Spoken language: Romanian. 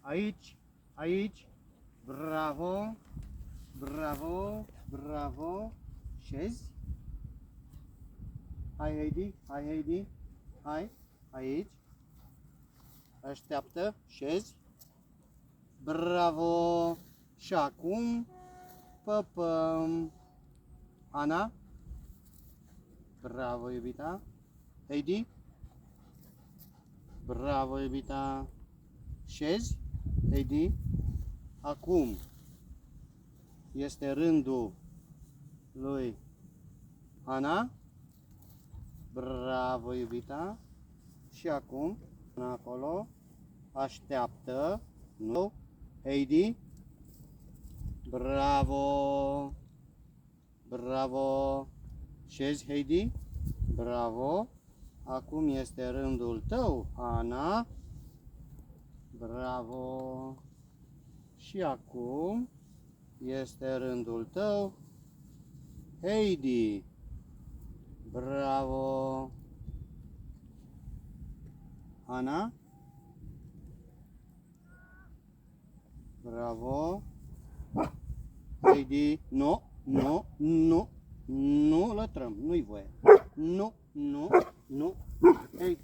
Aici, aici. Bravo, bravo, bravo. Șezi. Hai, Heidi, hai, Heidi. Hai, aici. Așteaptă, șezi. Bravo. Și acum păpăm. Ana. Bravo, iubita. Heidi. Bravo, iubita. Șezi, Heidi. Acum este rândul lui Ana. Bravo, iubita. Și acum, până acolo, așteaptă. Nu. Heidi. Bravo. Bravo. Șezi, Heidi? Bravo. Acum este rândul tău, Ana. Bravo. Și acum este rândul tău, Heidi. Bravo. Ana. Bravo. Heidi. Nu, nu, nu. Nu lătrăm, nu-i voie. Nu, nu, nu. Heidi.